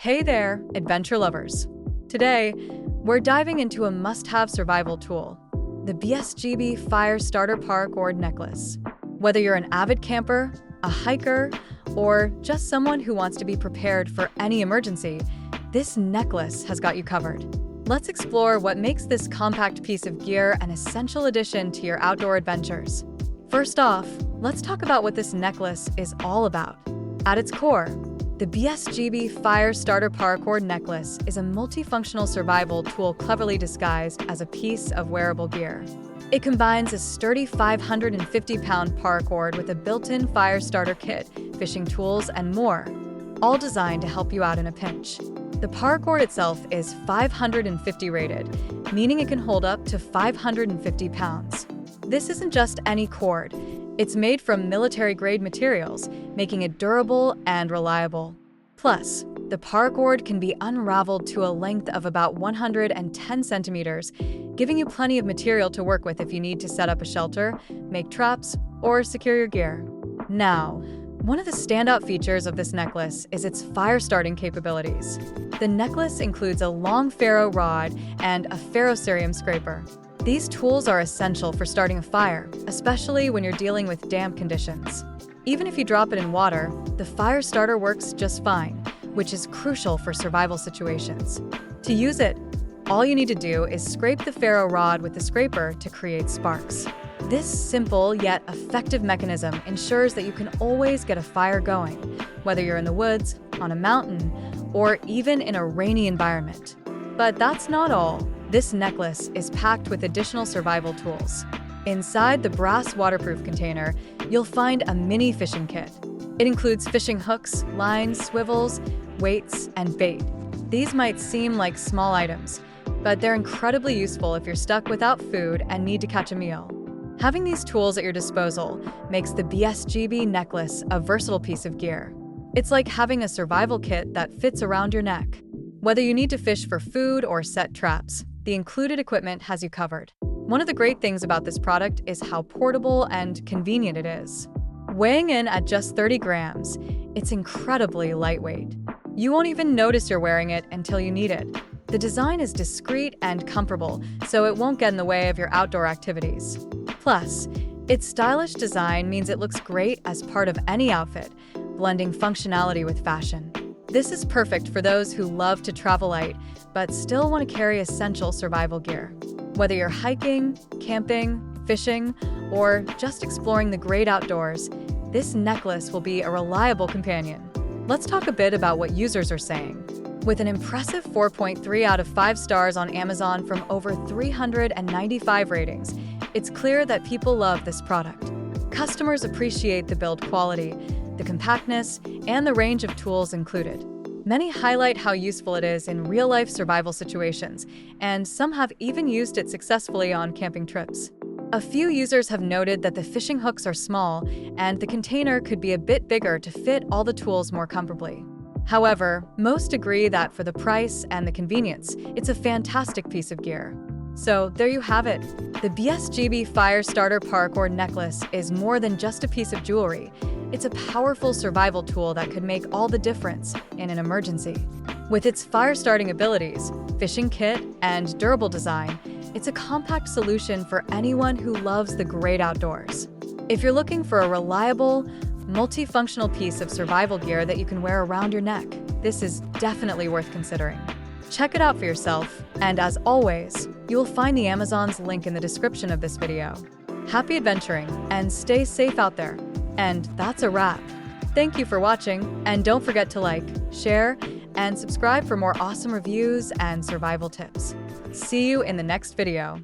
Hey there, adventure lovers! Today, we're diving into a must-have survival tool, the BSGB Fire Starter Paracord necklace. Whether you're an avid camper, a hiker, or just someone who wants to be prepared for any emergency, this necklace has got you covered. Let's explore what makes this compact piece of gear an essential addition to your outdoor adventures. First off, let's talk about what this necklace is all about. At its core, the BSGB Fire Starter Paracord necklace is a multifunctional survival tool cleverly disguised as a piece of wearable gear. It combines a sturdy 550-pound paracord with a built-in fire starter kit, fishing tools, and more, all designed to help you out in a pinch. The paracord itself is 550 rated, meaning it can hold up to 550 pounds. This isn't just any cord. It's made from military-grade materials, making it durable and reliable. Plus, the paracord can be unraveled to a length of about 110 centimeters, giving you plenty of material to work with if you need to set up a shelter, make traps, or secure your gear. Now, one of the standout features of this necklace is its fire-starting capabilities. The necklace includes a long ferro rod and a ferrocerium scraper. These tools are essential for starting a fire, especially when you're dealing with damp conditions. Even if you drop it in water, the fire starter works just fine, which is crucial for survival situations. To use it, all you need to do is scrape the ferro rod with the scraper to create sparks. This simple yet effective mechanism ensures that you can always get a fire going, whether you're in the woods, on a mountain, or even in a rainy environment. But that's not all. This necklace is packed with additional survival tools. Inside the brass waterproof container, you'll find a mini fishing kit. It includes fishing hooks, lines, swivels, weights, and bait. These might seem like small items, but they're incredibly useful if you're stuck without food and need to catch a meal. Having these tools at your disposal makes the BSGB necklace a versatile piece of gear. It's like having a survival kit that fits around your neck. Whether you need to fish for food or set traps, the included equipment has you covered. One of the great things about this product is how portable and convenient it is. Weighing in at just 30 grams, it's incredibly lightweight. You won't even notice you're wearing it until you need it. The design is discreet and comfortable, so it won't get in the way of your outdoor activities. Plus, its stylish design means it looks great as part of any outfit, blending functionality with fashion. This is perfect for those who love to travel light, but still want to carry essential survival gear. Whether you're hiking, camping, fishing, or just exploring the great outdoors, this necklace will be a reliable companion. Let's talk a bit about what users are saying. With an impressive 4.3 out of 5 stars on Amazon from over 395 ratings, it's clear that people love this product. Customers appreciate the build quality, the compactness, and the range of tools included. Many highlight how useful it is in real-life survival situations, and some have even used it successfully on camping trips. A few users have noted that the fishing hooks are small, and the container could be a bit bigger to fit all the tools more comfortably. However, most agree that for the price and the convenience, it's a fantastic piece of gear. So there you have it. The BSGB Fire Starter Paracord necklace is more than just a piece of jewelry. It's a powerful survival tool that could make all the difference in an emergency. With its fire-starting abilities, fishing kit, and durable design, it's a compact solution for anyone who loves the great outdoors. If you're looking for a reliable, multifunctional piece of survival gear that you can wear around your neck, this is definitely worth considering. Check it out for yourself, and as always, you will find the Amazon's link in the description of this video. Happy adventuring, and stay safe out there. And that's a wrap. Thank you for watching, and don't forget to like, share, and subscribe for more awesome reviews and survival tips. See you in the next video.